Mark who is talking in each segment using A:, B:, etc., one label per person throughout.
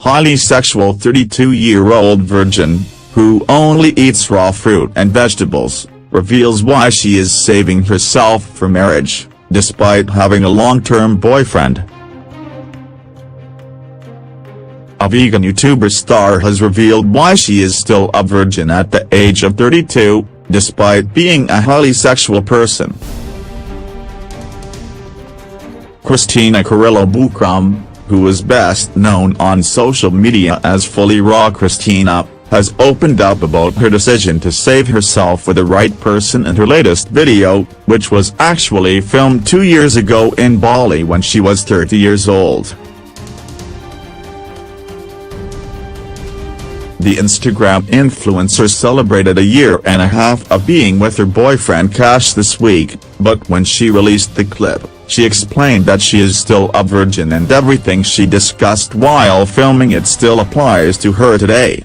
A: highly sexual 32-year-old virgin, who only eats raw fruit and vegetables, reveals why she is saving herself for marriage, despite having a long-term boyfriend. A vegan YouTuber star has revealed why she is still a virgin at the age of 32, despite being a highly sexual person. Carrillo-Bucaram, who is best known on social media as Fully Raw Christina, has opened up about her decision to save herself for the right person in her latest video, which was actually filmed 2 years ago in Bali when she was 30 years old. The Instagram influencer celebrated a year and a half of being with her boyfriend Cash this week, but when she released the clip, she explained that she is still a virgin and everything she discussed while filming it still applies to her today.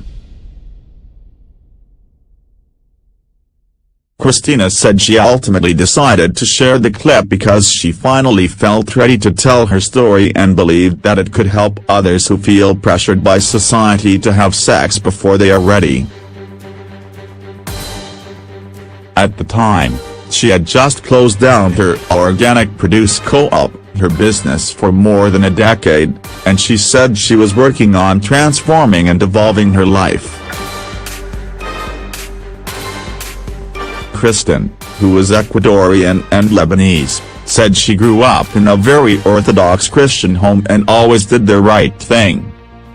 A: Christina said she ultimately decided to share the clip because she finally felt ready to tell her story and believed that it could help others who feel pressured by society to have sex before they are ready. At the time, she had just closed down her organic produce co-op, her business for more than a decade, and she said she was working on transforming and evolving her life. Kristen, who is Ecuadorian and Lebanese, said she grew up in a very orthodox Christian home and always did the right thing.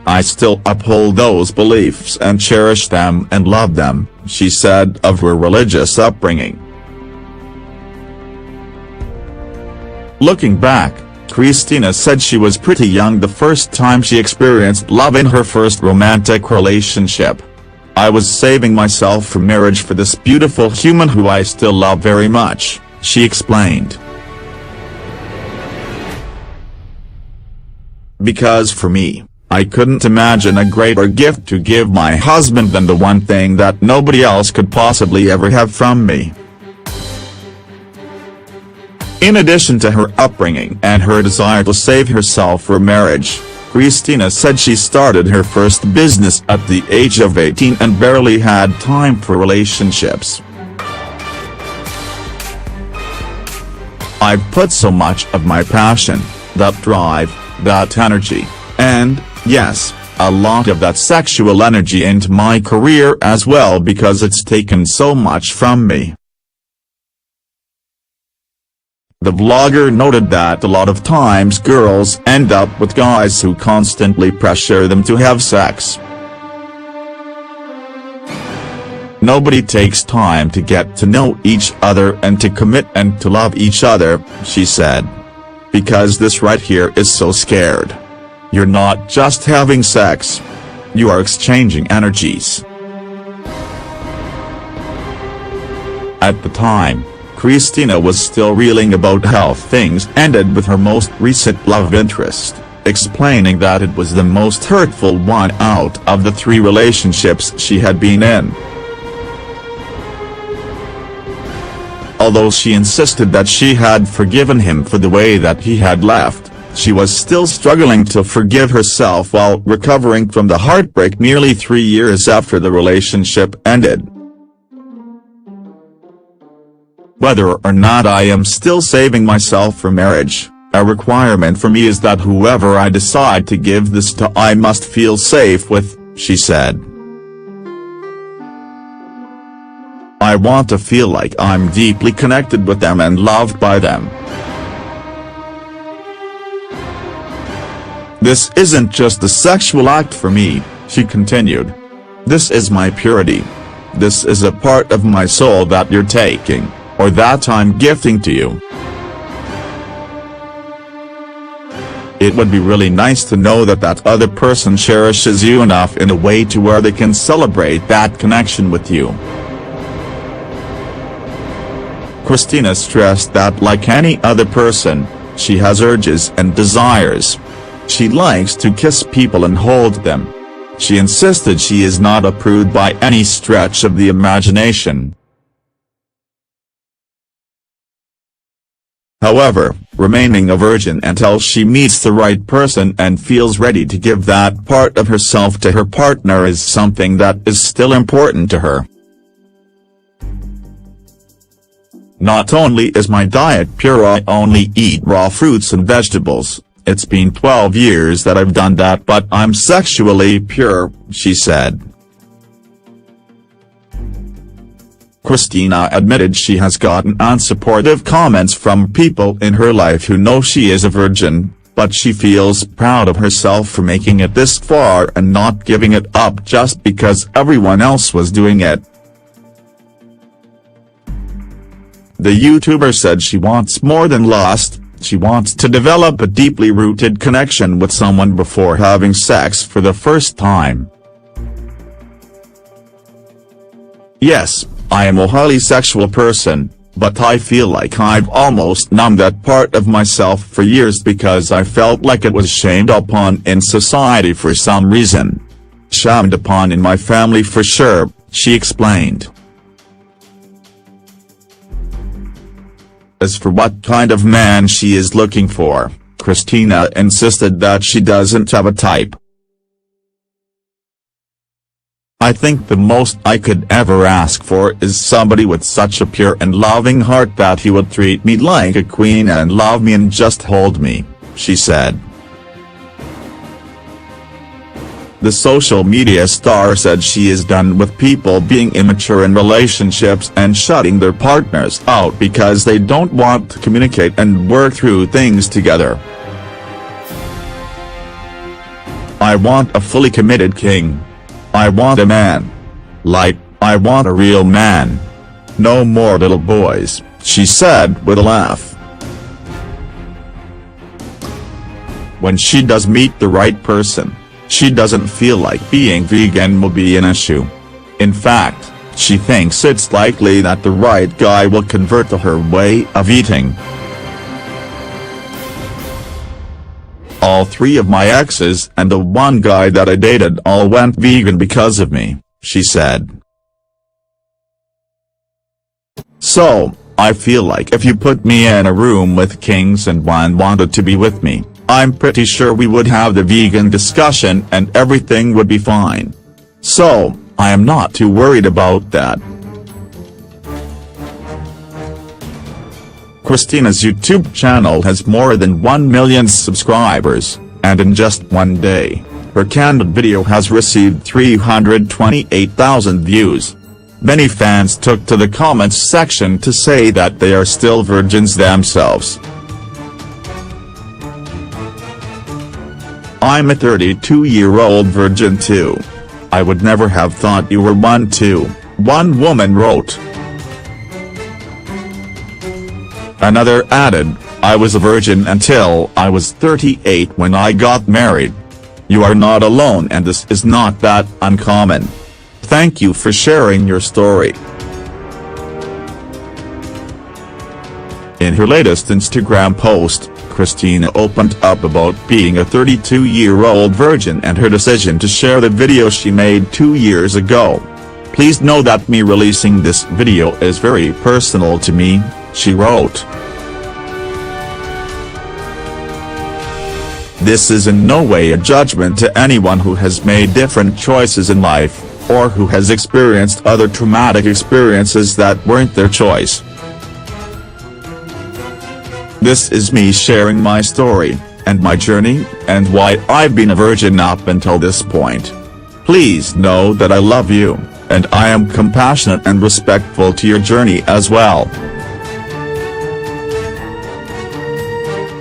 A: "I still uphold those beliefs and cherish them and love them," she said of her religious upbringing. Looking back, Christina said she was pretty young the first time she experienced love in her first romantic relationship. "I was saving myself for marriage for this beautiful human who I still love very much," she explained. "Because for me, I couldn't imagine a greater gift to give my husband than the one thing that nobody else could possibly ever have from me." In addition to her upbringing and her desire to save herself for marriage, Christina said she started her first business at the age of 18 and barely had time for relationships. "I've put so much of my passion, that drive, that energy, and, yes, a lot of that sexual energy into my career as well because it's taken so much from me." The vlogger noted that a lot of times girls end up with guys who constantly pressure them to have sex. "Nobody takes time to get to know each other and to commit and to love each other," she said. "Because this right here is so scared. You're not just having sex. You are exchanging energies." At the time, Christina was still reeling about how things ended with her most recent love interest, explaining that it was the most hurtful one out of the 3 relationships she had been in. Although she insisted that she had forgiven him for the way that he had left, she was still struggling to forgive herself while recovering from the heartbreak nearly 3 years after the relationship ended. "Whether or not I am still saving myself for marriage, a requirement for me is that whoever I decide to give this to I must feel safe with," she said. "I want to feel like I'm deeply connected with them and loved by them. This isn't just a sexual act for me," she continued. "This is my purity. This is a part of my soul that you're taking, or that I'm gifting to you. It would be really nice to know that that other person cherishes you enough in a way to where they can celebrate that connection with you." Christina stressed that like any other person, she has urges and desires. She likes to kiss people and hold them. She insisted she is not a prude by any stretch of the imagination. However, remaining a virgin until she meets the right person and feels ready to give that part of herself to her partner is something that is still important to her. Not only is my diet pure, I only eat raw fruits and vegetables. It's been 12 years that I've done that, but I'm sexually pure, she said. Christina admitted she has gotten unsupportive comments from people in her life who know she is a virgin, but she feels proud of herself for making it this far and not giving it up just because everyone else was doing it. The YouTuber said she wants more than lust. She wants to develop a deeply rooted connection with someone before having sex for the first time. Yes, I am a highly sexual person, but I feel like I've almost numbed that part of myself for years because I felt like it was shamed upon in society for some reason. Shamed upon in my family for sure, she explained. As for what kind of man she is looking for, Christina insisted that she doesn't have a type. I think the most I could ever ask for is somebody with such a pure and loving heart that he would treat me like a queen and love me and just hold me, she said. The social media star said she is done with people being immature in relationships and shutting their partners out because they don't want to communicate and work through things together. I want a fully committed king. I want a man. Like, I want a real man. No more little boys, she said with a laugh. When she does meet the right person, she doesn't feel like being vegan will be an issue. In fact, she thinks it's likely that the right guy will convert to her way of eating. All 3 of my exes and the one guy that I dated all went vegan because of me, she said. So, I feel like if you put me in a room with kings and one wanted to be with me, I'm pretty sure we would have the vegan discussion and everything would be fine. So, I am not too worried about that. Christina's YouTube channel has more than 1 million subscribers, and in just one day, her candid video has received 328,000 views. Many fans took to the comments section to say that they are still virgins themselves. I'm a 32-year-old virgin too. I would never have thought you were one too, one woman wrote. Another added, I was a virgin until I was 38 when I got married. You are not alone and this is not that uncommon. Thank you for sharing your story. In her latest Instagram post, Christina opened up about being a 32-year-old virgin and her decision to share the video she made 2 years ago. Please know that me releasing this video is very personal to me, she wrote. This is in no way a judgment to anyone who has made different choices in life, or who has experienced other traumatic experiences that weren't their choice. This is me sharing my story, and my journey, and why I've been a virgin up until this point. Please know that I love you, and I am compassionate and respectful to your journey as well.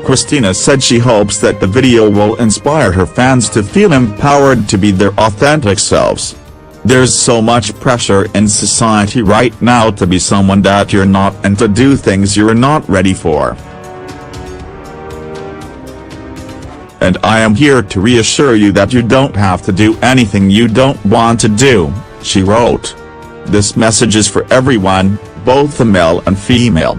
A: Christina said she hopes that the video will inspire her fans to feel empowered to be their authentic selves. There's so much pressure in society right now to be someone that you're not and to do things you're not ready for. And I am here to reassure you that you don't have to do anything you don't want to do, she wrote. This message is for everyone, both the male and female.